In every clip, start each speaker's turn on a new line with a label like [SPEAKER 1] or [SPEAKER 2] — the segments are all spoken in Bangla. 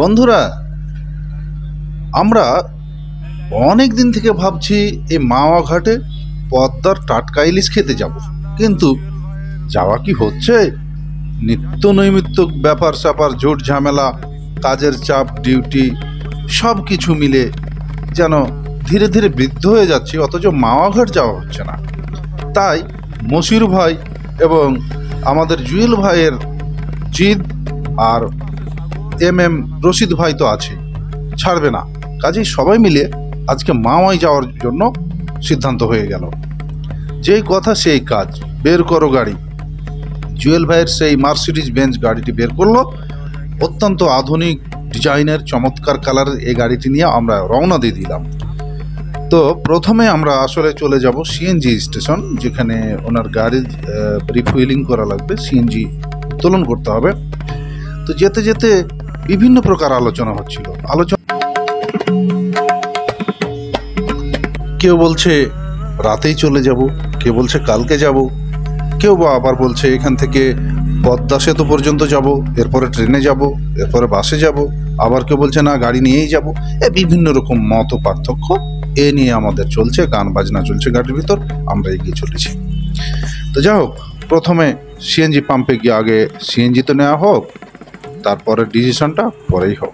[SPEAKER 1] বন্ধুরা, আমরা অনেক দিন থেকে ভাবছি এই মাওয়া ঘাটে পদ্মার টাটকা ইলিশ খেতে যাব, কিন্তু যাওয়া কি হচ্ছে? নিত্য নৈমিত্য ব্যাপার স্যাপার, ঝুট ঝামেলা, কাজের চাপ, ডিউটি সব কিছু মিলে যেন ধীরে ধীরে বৃদ্ধ হয়ে যাচ্ছি, অথচ মাওয়া ঘাট যাওয়া হচ্ছে না। তাই মশির ভাই এবং আমাদের জুয়েল ভাইয়ের জিদ, আর এম রশিদ ভাই তো আছে, ছাড়বে না। কাজেই সবাই মিলে আজকে মাওয়ায় যাওয়ার জন্য সিদ্ধান্ত হয়ে গেল। যেই কথা সেই কাজ, বের করো গাড়ি। জুয়েল ভাইয়ের সেই মার্সিডিজ বেঞ্চ গাড়িটি বের করলো। অত্যন্ত আধুনিক ডিজাইনের, চমৎকার কালারের এই গাড়িটি নিয়ে আমরা রওনা দিয়ে দিলাম। তো প্রথমে আমরা আসলে চলে যাব সিএনজি স্টেশন, যেখানে ওনার গাড়ি রিফুয়েলিং করা লাগবে, সিএনজি উত্তোলন করতে হবে। তো যেতে যেতে বিভিন্ন প্রকার আলোচনা হচ্ছিল। কেউ বলছে রাতেই চলে যাব, কেউ বলছে কালকে যাব, কেউ বা আবার বলছে এখান থেকে পদ্মা সেতু পর্যন্ত যাব, এরপরে ট্রেনে যাব, এরপরে বাসে যাব, আবার কেউ বলছে না গাড়ি নিয়েই যাব। বিভিন্ন রকম মত পার্থক্য এ নিয়ে আমাদের চলছে, গান বাজনা চলছে গাড়ির ভিতর, আমরা এগিয়ে চলেছি। তো যাই হোক, প্রথমে সিএনজি পাম্পে গিয়ে আগে সিএনজি তো নেওয়া হোক, তারপরে ডিসিশনটা পরেই হোক।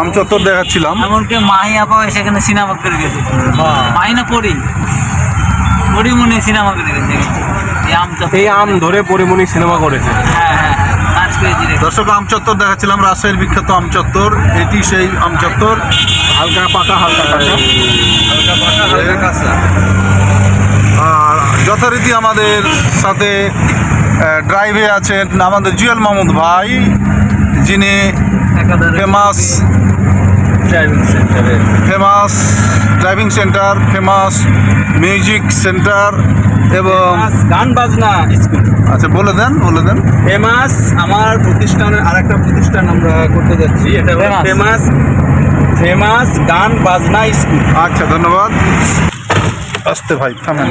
[SPEAKER 1] আমচত্বর দেখাচ্ছিলাম,
[SPEAKER 2] এমনকি মাহি আপাও সেখানে সিনেমা করে গেছে। মাহি না পরিমণি সিনেমা করে গেছে, এই আম ধরে পরিমণি সিনেমা করেছে। হ্যাঁ,
[SPEAKER 1] দর্শক, আমচত্বর দেখাচ্ছিলাম, রাজশাহীর বিখ্যাত আমচত্বর। এটি সেই আমচত্বর,
[SPEAKER 2] হালকা পাকা হালকা কাঁচা।
[SPEAKER 1] আর যথারীতি আমাদের সাথে ড্রাইভে আছেন আমাদের জুয়েল মাহমুদ ভাই, যিনি famous driving centre, famous music centre এবং
[SPEAKER 2] গান বাজনা স্কুল।
[SPEAKER 1] আচ্ছা, বলে দেন।
[SPEAKER 2] ফেমাস আমার প্রতিষ্ঠানের আরেকটা প্রতিষ্ঠান আমরা করতে যাচ্ছি, এটা ফেমাস গান বাজনা স্কুল।
[SPEAKER 1] আচ্ছা, ধন্যবাদ। আসতে ভাই, থামেন।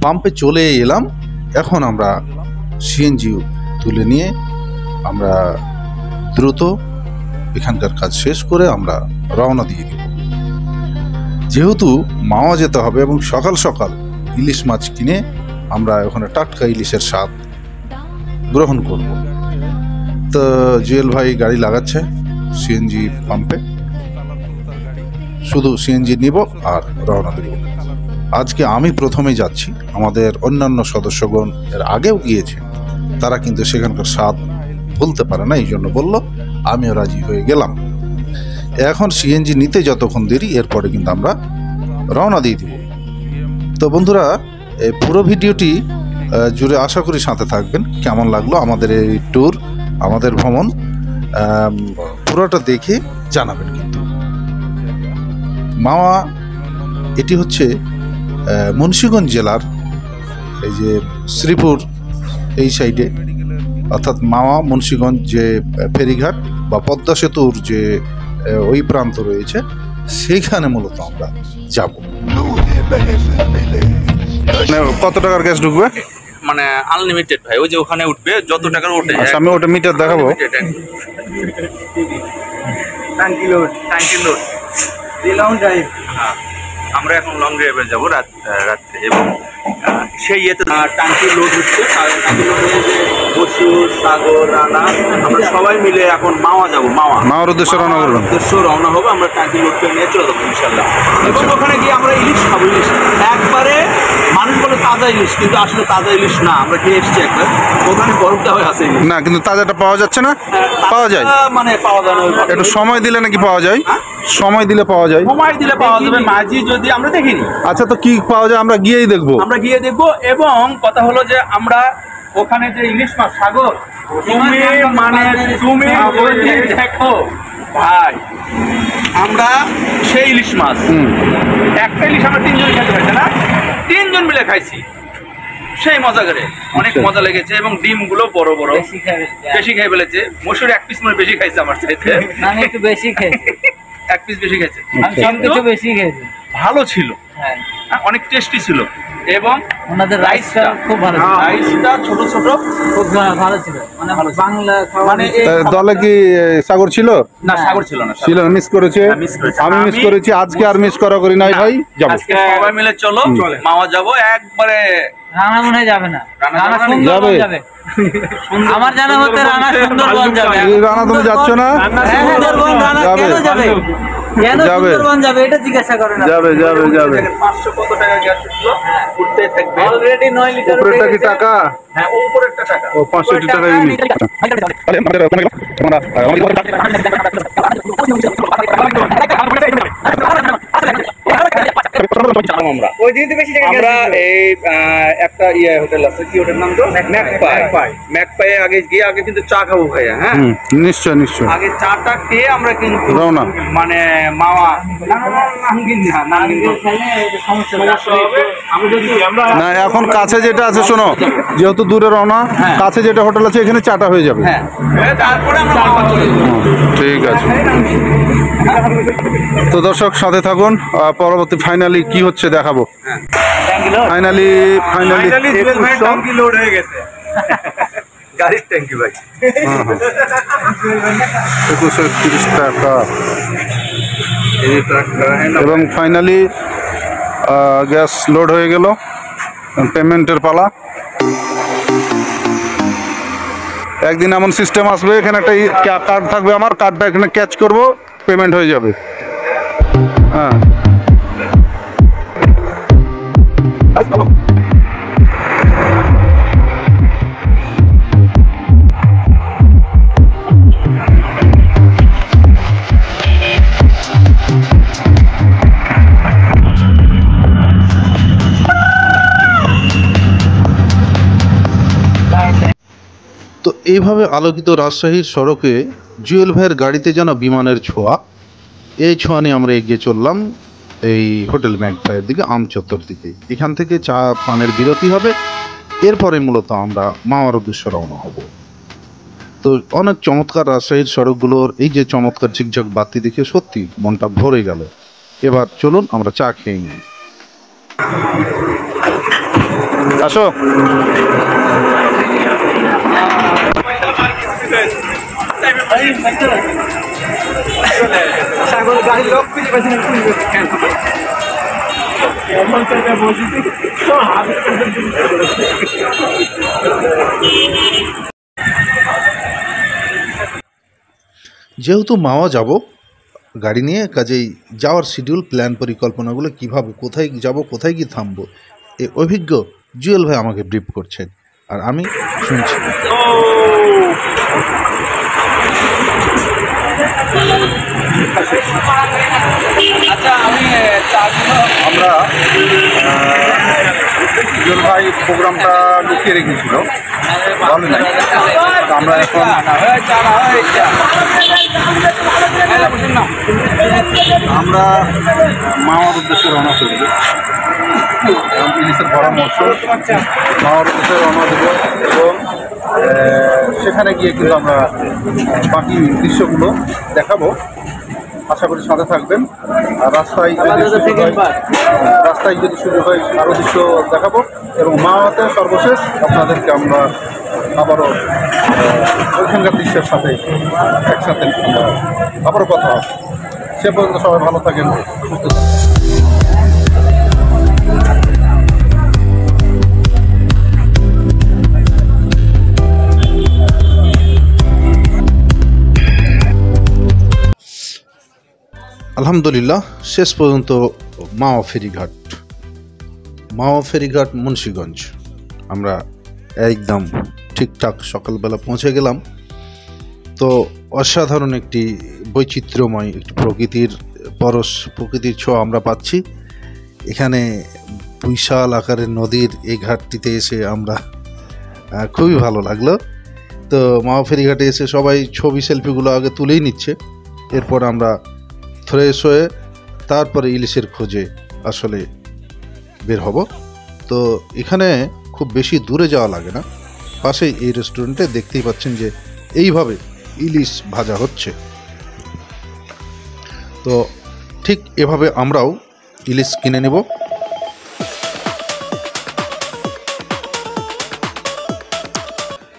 [SPEAKER 1] পাম্পে চলে এলাম। এখন আমরা সিএনজি তুলে নিয়ে আমরা দ্রুত এখানকার কাজ শেষ করে আমরা রওনা দিয়ে দিব। যেহেতু মাওয়া যেতে হবে এবং সকাল সকাল ইলিশ মাছ কিনে আমরা ওখানে টাটকা ইলিশের স্বাদ গ্রহণ করব। তো জুয়েল ভাই গাড়ি লাগাচ্ছে সিএনজি পাম্পে, শুধু সিএনজি নিব আর রওনা দিব। আজকে আমি প্রথমেই যাচ্ছি, আমাদের অন্যান্য সদস্যগণ এর আগেও গিয়েছে, তারা কিন্তু সেখানকার স্বাদ ভুলতে পারে না, এই জন্য বলল, আমিও রাজি হয়ে গেলাম। এখন সিএনজি নিতে যতক্ষণ দেরি, এরপরে কিন্তু আমরা রওনা দিয়ে দিব। তো বন্ধুরা, এই পুরো ভিডিওটি জুড়ে আশা করি সাথে থাকবেন। কেমন লাগলো আমাদের এই ট্যুর, আমাদের ভ্রমণ, পুরোটা দেখে জানাবেন। কিন্তু মাওয়া এটি হচ্ছে মুন্সিগঞ্জ জেলার এই যে শ্রীপুর এই সাইডে, অর্থাৎ মাওয়া মুন্সিগঞ্জ যে ফেরিঘাট বা পদ্মা সেতুর যে ওই প্রান্ত রয়েছে, সেইখানে মূলত আমরা যাব। কত টাকার গ্যাস ঢুকবে?
[SPEAKER 2] মানে আনলিমিটেড ভাই, ওই যে ওখানে উঠবে যত টাকার ওঠে।
[SPEAKER 1] আচ্ছা, আমি ওটা মিটার দেখাবো।
[SPEAKER 2] ট্যাঙ্কি লোড লং ড্রাইভ। হ্যাঁ, আমরা এখন লং ড্রাইভে যাবো রাত্রে, এবং সেই ইয়েতে ট্যাঙ্কি লোড হচ্ছে। ট্যাঙ্কি লোড হয়ে যে পশু, সাগর, রানা, আমরা সবাই মিলে এখন মাওয়া যাবো। মাওয়ার উদ্দেশ্যে রওনা হবো। আমরা ট্যাঙ্কি লোড করে নিয়ে চলে যাবো ইনশাল্লাহ। এবং ওখানে গিয়ে আমরা ইলিশ খাবো। ইলিশ একবারে, মানুষ বলে তাজা ইলিশ, কিন্তু আসলে তাজা ইলিশ না। আমরা খেয়ে এসছি একবার, ওখানে বরফ দেওয়া আছে
[SPEAKER 1] না, কিন্তু তাজাটা পাওয়া যাচ্ছে না। পাওয়া যায়,
[SPEAKER 2] মানে পাওয়া যায় না।
[SPEAKER 1] একটু সময় দিলে নাকি পাওয়া যায়? সময় দিলে পাওয়া যায়,
[SPEAKER 2] মাঝি যদি আমরা দেখিনি।
[SPEAKER 1] আচ্ছা, তো কি পাওয়া যায়? আমরা গিয়েই দেখবো।
[SPEAKER 2] এবং কথা হলো যে আমরা ওখানে যে ইলিশ মাছ, সাগর, তুমি দেখো ভাই, আমরা সেই ইলিশ মাছ, একটা ইলিশ আমরা 3 জন খেতে পারছি না, 3 জন মিলে খাইছি, সেই মজা করে, অনেক মজা লেগেছে। এবং ডিমগুলো বড় বড়, বেশি খাই ফেলেছে। মসুর 1 পিস বেশি খাইছে আমার চাইতে, একটু বেশি খাইছে, 1 পিস বেশি খাইছে, বেশি খাইছে। ভালো ছিল, অনেক টেস্টি ছিল। এবং
[SPEAKER 3] ওনাদের রাইসটা খুব ভালো ছিল,
[SPEAKER 2] রাইসটা ছোট ছোট
[SPEAKER 3] খুব ভালো ছিল, মানে বাংলা খাওয়া
[SPEAKER 2] মানে
[SPEAKER 4] দলে কি সাগর ছিল?
[SPEAKER 2] না, সাগর ছিল না,
[SPEAKER 4] ছিল, মিস করেছে।
[SPEAKER 2] মিস করেছে।
[SPEAKER 4] আমি মিস করেছি, আজকে আর মিস করা করি নাই ভাই, যাবো।
[SPEAKER 2] আজকে সবাই মিলে চলো, মাওয়া যাবো একবারে।
[SPEAKER 3] রানা মনে হয় যাবে না,
[SPEAKER 2] রানা
[SPEAKER 3] রানা
[SPEAKER 2] যাবে না?
[SPEAKER 3] সুন্দরবন যাবে। আমার জানা মতে রানা সুন্দরবন যাবে।
[SPEAKER 4] রানা তুমি যাচ্ছ না?
[SPEAKER 3] হ্যাঁ, সুন্দরবন রানা
[SPEAKER 4] যাবে।
[SPEAKER 3] কেন যাবে? কেন
[SPEAKER 4] যাবে।
[SPEAKER 3] সুন্দরবন যাবে এটা জিজ্ঞাসা করেন।
[SPEAKER 4] যাবে যাবে যাবে।
[SPEAKER 2] 500 কত টাকা গ্যাস উঠলো, উঠতে থাকবে।
[SPEAKER 3] অলরেডি 9 লিটার
[SPEAKER 4] উপরেরটা কি টাকা?
[SPEAKER 2] হ্যাঁ, উপরেরটা টাকা।
[SPEAKER 4] ও 500 টাকা ইউনিট।
[SPEAKER 2] আমরা এই একটা হোটেল আছে, কি হোটেল নাম তো? ম্যাকপাই আগে গিয়ে আগে কিন্তু চা খাবো ভাইয়া। হ্যাঁ,
[SPEAKER 4] নিশ্চয় নিশ্চয়।
[SPEAKER 2] আগে চাটা খেয়ে আমরা কিন্তু
[SPEAKER 4] রওনা।
[SPEAKER 2] মানে মাওয়া
[SPEAKER 4] না, এখন কাছে যেটা আছে শোনো, যেহেতু দূরে রওনা, কাছে যেটা হোটেল আছে এখানে চাটা হয়ে যাবে।
[SPEAKER 2] হ্যাঁ, তারপরে আমরা মাওয়া চলে যাবো।
[SPEAKER 4] ঠিক আছে। তো দর্শক সাথে থাকুন, পরবর্তী ফাইনালি কি হচ্ছে দেখাবো। ফাইনালি
[SPEAKER 2] লোড হয়ে গেছে গাড়ির ট্যাঙ্কি ভাই।
[SPEAKER 4] 2130 টাকা।
[SPEAKER 2] এই ট্রাকটা
[SPEAKER 4] এবং ফাইনালি গ্যাস লোড হয়ে গেল, পেমেন্টের পালা। একদিন এমন সিস্টেম আসবে, এখানে একটা কার্ড থাকবে, আমার কার্ডটা এখানে ক্যাচ করব, পেমেন্ট হয়ে যাবে। হ্যাঁ,
[SPEAKER 1] তো এইভাবে আলোকিত রাজশাহীর সড়কে জুয়েল ভাইয়ের গাড়িতে যেন বিমানের ছোঁয়া, এই ছোঁয়া নিয়ে আমরা এগিয়ে চললাম এই হোটেল ম্যাকপাইয়ের দিকে, আমচত্বর দিকে। এখান থেকে চা পানের বিরতি হবে, এরপরে মূলত আমরা মাওয়ার উদ্দেশ্যে রওনা হব। তো অনেক চমৎকার রাজশাহীর সড়কগুলোর এই যে চমৎকার ঝিকঝক বাতি দেখে সত্যি মনটা ভরে গেল। এবার চলুন আমরা চা খেয়ে নিই।
[SPEAKER 4] আসো।
[SPEAKER 1] যেহেতু মাওয়া যাব গাড়ি নিয়ে, কাজেই যাওয়ার শিডিউল, প্ল্যান, পরিকল্পনাগুলো কিভাবে, কোথায় যাব, কোথায় গিয়ে থামবো, এই অভিজ্ঞ জুয়েল ভাই আমাকে ব্রিফ করছেন আর আমি শুনছি।
[SPEAKER 2] আচ্ছা, আমি
[SPEAKER 4] আমরা জুয়েল ভাই প্রোগ্রামটা লুকিয়ে রেখেছিল, বলেন নাই। আমরা এখন আমরা মাওয়ার উদ্দেশ্যে রওনা করব। ইলিশের পরামর্শ মাওয়ার উদ্দেশ্যে রওনা দেব এবং সেখানে গিয়ে কিন্তু আমরা বাকি দৃশ্যগুলো দেখাবো। আশা করি সাথে থাকবেন। আর রাস্তায় যদি সুযোগ হয় আরও দৃশ্য দেখাবো এবং মাওয়াতে সর্বশেষ আপনাদেরকে আমরা আবারও ওইখানকার দৃশ্যের সাথে একসাথে আবারও কথা হবে। সে পর্যন্ত সবাই ভালো থাকেন, সুস্থ থাকেন।
[SPEAKER 1] আলহামদুলিল্লাহ, শেষ পর্যন্ত মাওয়া ফেরিঘাট মুন্সিগঞ্জ আমরা একদম ঠিকঠাক সকালবেলা পৌঁছে গেলাম। তো অসাধারণ একটি বৈচিত্র্যময় একটি প্রকৃতির ছোঁয়া আমরা পাচ্ছি। এখানে বিশাল আকারের নদীর এই ঘাটটিতে এসে আমরা খুবই ভালো লাগলো। তো মাওয়া ফেরিঘাটে এসে সবাই ছবি সেলফিগুলো আগে তুলেই নিচ্ছে, এরপর আমরা ফ্রেশ হয়ে তারপরে ইলিশের খোঁজে আসলে বের হব। তো এখানে খুব বেশি দূরে যাওয়া লাগে না, পাশেই এই রেস্টুরেন্টে দেখতেই পাচ্ছেন যে এইভাবে ইলিশ ভাজা হচ্ছে। তো ঠিক এভাবে আমরাও ইলিশ কিনে নেব।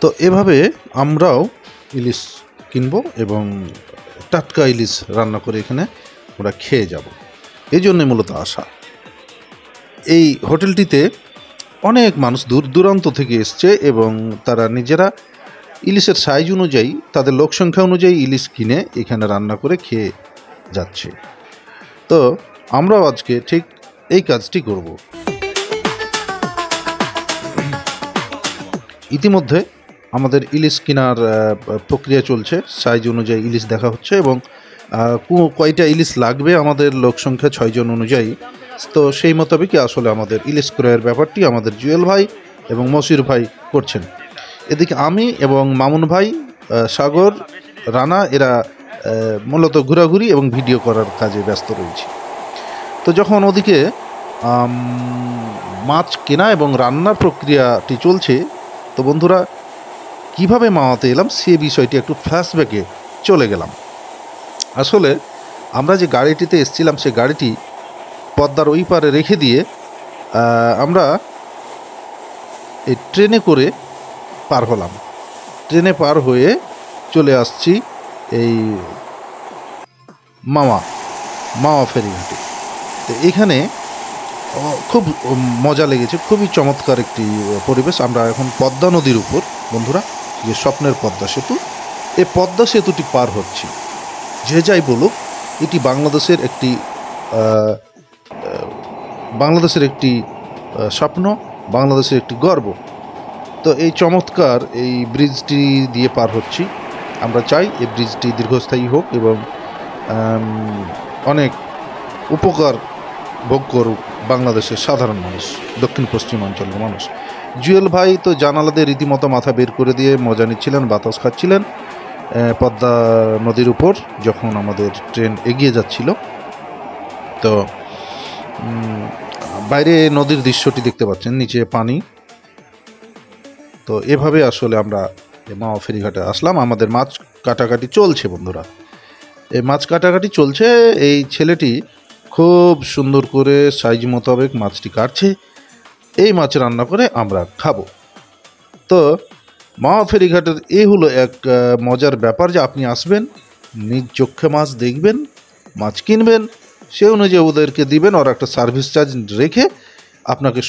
[SPEAKER 1] তো এভাবে আমরাও ইলিশ কিনবো এবং টাটকা ইলিশ রান্না করে এখানে আমরা খেয়ে যাব, এই জন্যে মূলত আসা। এই হোটেলটিতে অনেক মানুষ দূর দূরান্ত থেকে এসছে এবং তারা নিজেরা ইলিশের সাইজ অনুযায়ী, তাদের লোক সংখ্যা অনুযায়ী ইলিশ কিনে এখানে রান্না করে খেয়ে যাচ্ছে। তো আমরাও আজকে ঠিক এই কাজটি করব। ইতিমধ্যে আমাদের ইলিশ কেনার প্রক্রিয়া চলছে, সাইজ অনুযায়ী ইলিশ দেখা হচ্ছে এবং কয়টা ইলিশ লাগবে আমাদের লোক সংখ্যা 6 জন অনুযায়ী, তো সেই মোতাবেকই আসলে আমাদের ইলিশ ক্রয়ের ব্যাপারটি আমাদের জুয়েল ভাই এবং মশির ভাই করছেন। এদিকে আমি এবং মামুন ভাই, সাগর, রানা এরা মূলত ঘোরাঘুরি এবং ভিডিও করার কাজে ব্যস্ত রয়েছি। তো যখন ওদিকে মাছ কেনা এবং রান্নার প্রক্রিয়াটি চলছে, তো বন্ধুরা কিভাবে মাওয়াতে এলাম সে বিষয়টি একটু ফ্ল্যাশব্যাকে চলে গেলাম। আসলে আমরা যে গাড়িটিতে এসেছিলাম সে গাড়িটি পদ্মার ওই পারে রেখে দিয়ে আমরা এই ট্রেনে করে পার হলাম। ট্রেনে পার হয়ে চলে আসছি এই মাওয়া ফেরিঘাটে। তো এখানে খুব মজা লেগেছে, খুবই চমৎকার একটি পরিবেশ। আমরা এখন পদ্মা নদীর উপর বন্ধুরা, যে স্বপ্নের পদ্মা সেতু, এই পদ্মা সেতুটি পার হচ্ছি। যে যাই বলুক, এটি বাংলাদেশের একটি স্বপ্ন, বাংলাদেশের একটি গর্ব। তো এই চমৎকার এই ব্রিজটি দিয়ে পার হচ্ছি। আমরা চাই এই ব্রিজটি দীর্ঘস্থায়ী হোক এবং অনেক উপকার ভোগ করুক বাংলাদেশের সাধারণ মানুষ, দক্ষিণ পশ্চিমাঞ্চলের মানুষ। জুয়েল ভাই তো জানালাতে রীতিমতো মাথা বের করে দিয়ে মজা নিচ্ছিলেন, বাতাস খাচ্ছিলেন পদ্মা নদীর উপর যখন আমাদের ট্রেন এগিয়ে যাচ্ছিল। তো বাইরে নদীর দৃশ্যটি দেখতে পাচ্ছেন, নিচে পানি। তো এভাবে আসলে আমরা মাওয়া ফেরিঘাটে আসলাম। আমাদের মাছ কাটাকাটি চলছে বন্ধুরা, এই মাছ কাটাকাটি চলছে। এই ছেলেটি খুব সুন্দর করে সাইজ মোতাবেক মাছটি কাটছে, এই মাছ রান্না করে আমরা খাবো। তো মাওয়া ফেরিঘাটের এই হলো এক মজার ব্যাপার যে আপনি আসবেন, নিজ চোখে মাছ দেখবেন, মাছ কিনবেন, সে অনুযায়ী ওদেরকে দিবেন, ওরা একটা সার্ভিস চার্জ রেখে আপনাকে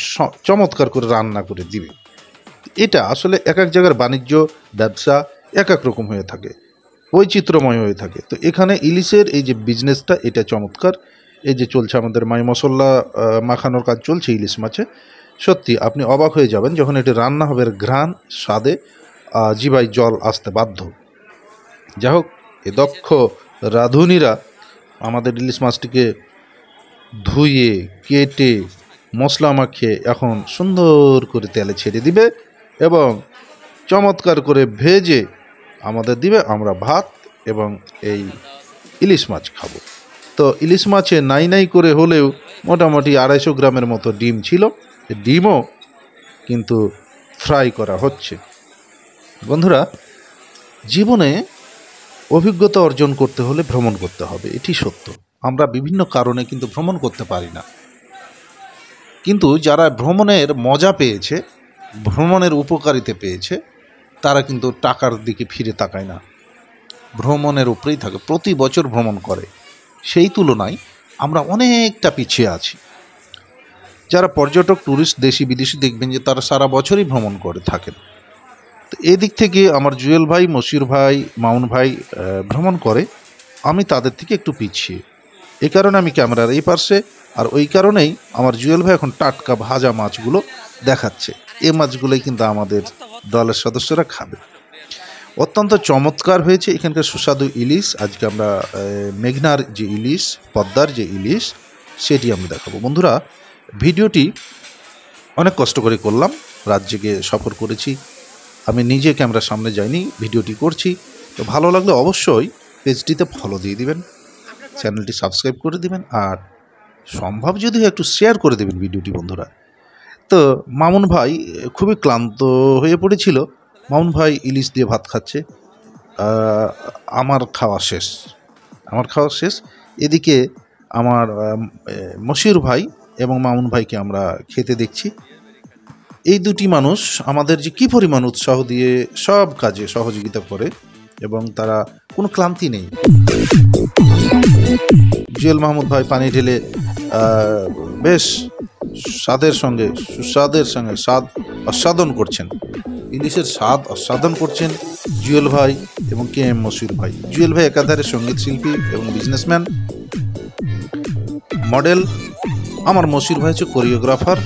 [SPEAKER 1] চমৎকার করে রান্না করে দিবে। এটা আসলে এক এক জায়গার বাণিজ্য ব্যবসা এক এক রকম হয়ে থাকে, বৈচিত্র্যময় হয়ে থাকে। তো এখানে ইলিশের এই যে বিজনেসটা, এটা চমৎকার। এই যে চলছে আমাদের মাই মশলা মাখানোর কাজ চলছে ইলিশ মাছে, সত্যি আপনি অবাক হয়ে যাবেন যখন এটি রান্না হবে। ঘ্রাণ স্বাদে জিভায় জল আসতে বাধ্য। যাই হোক, এ দক্ষ রাঁধুনিরা আমাদের ইলিশ মাছটিকে ধুয়ে কেটে মশলা মাখিয়ে এখন সুন্দর করে তেলে ছেড়ে দিবে এবং চমৎকার করে ভেজে আমাদের দিবে। আমরা ভাত এবং এই ইলিশ মাছ খাবো। তো ইলিশ মাছে নাই করে হলেও মোটামুটি 250 গ্রামের মতো ডিম ছিল, ডিমও কিন্তু ফ্রাই করা হচ্ছে। বন্ধুরা, জীবনে অভিজ্ঞতা অর্জন করতে হলে ভ্রমণ করতে হবে, এটি সত্য। আমরা বিভিন্ন কারণে কিন্তু ভ্রমণ করতে পারি না, কিন্তু যারা ভ্রমণের মজা পেয়েছে, ভ্রমণের উপকারিতা পেয়েছে, তারা কিন্তু টাকার দিকে ফিরে তাকায় না, ভ্রমণের উপরেই থাকে, প্রতি বছর ভ্রমণ করে। সেই তুলনায় আমরা অনেকটা পিছিয়ে আছি। যারা পর্যটক, ট্যুরিস্ট, দেশি বিদেশি দেখবেন যে তারা সারা বছরই ভ্রমণ করে থাকেন। তো এদিক থেকে আমার জুয়েল ভাই, মশির ভাই, মামুন ভাই ভ্রমণ করে, আমি তাদের থেকে একটু পিছিয়ে। এই কারণে আমি ক্যামেরার এই পাশে, আর ওই কারণেই আমার জুয়েল ভাই এখন টাটকা ভাজা মাছগুলো দেখাচ্ছে। এই মাছগুলোই কিন্তু আমাদের দলের সদস্যরা খাবে। অত্যন্ত চমৎকার হয়েছে এখানকার সুস্বাদু ইলিশ। আজকে আমরা মেঘনার যে ইলিশ, পদ্মার যে ইলিশ, সেটি আমরা দেখাবো। বন্ধুরা, ভিডিওটি অনেক কষ্ট করে করলাম, রাত জেগে সফর করেছি, আমি নিজে ক্যামেরার সামনে যাইনি, ভিডিওটি করছি। তো ভালো লাগলে অবশ্যই পেজটিতে ফলো দিয়ে দিবেন, চ্যানেলটি সাবস্ক্রাইব করে দিবেন, আর সম্ভব যদি একটু শেয়ার করে দেবেন ভিডিওটি বন্ধুরা। তো মামুন ভাই খুবই ক্লান্ত হয়ে পড়েছিল, মামুন ভাই ইলিশ দিয়ে ভাত খাচ্ছে। আমার খাওয়া শেষ। এদিকে আমার মশির ভাই এবং মামুন ভাইকে আমরা খেতে দেখছি। এই দুটি মানুষ আমাদের যে কি পরিমাণ উৎসাহ দিয়ে সব কাজে সহযোগিতা করে এবং তারা কোনো ক্লান্তি নেই। জুয়েল মাহমুদ ভাই পানি ঢেলে বেশ সুস্বাদের সঙ্গে স্বাদ আস্বাদন করছেন, ইলিশের স্বাদ আস্বাদন করছেন জুয়েল ভাই এবং কে এম মশিউর ভাই। জুয়েল ভাই একাধারে সঙ্গীত শিল্পী এবং বিজনেসম্যান, মডেল। আমার মশিউর ভাই হচ্ছে কোরিওগ্রাফার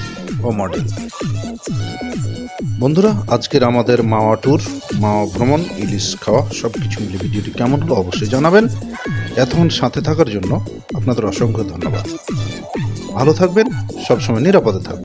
[SPEAKER 1] ও মডেল। বন্ধুরা, আজকের আমাদের মাওয়া ট্যুর, মাওয়া ভ্রমণ, ইলিশ খাওয়া সব কিছু মিলে ভিডিওটি কেমন হলো অবশ্যই জানাবেন। এতক্ষণ সাথে থাকার জন্য আপনাদের অসংখ্য ধন্যবাদ। ভালো থাকবেন, সবসময় নিরাপদে থাকবেন।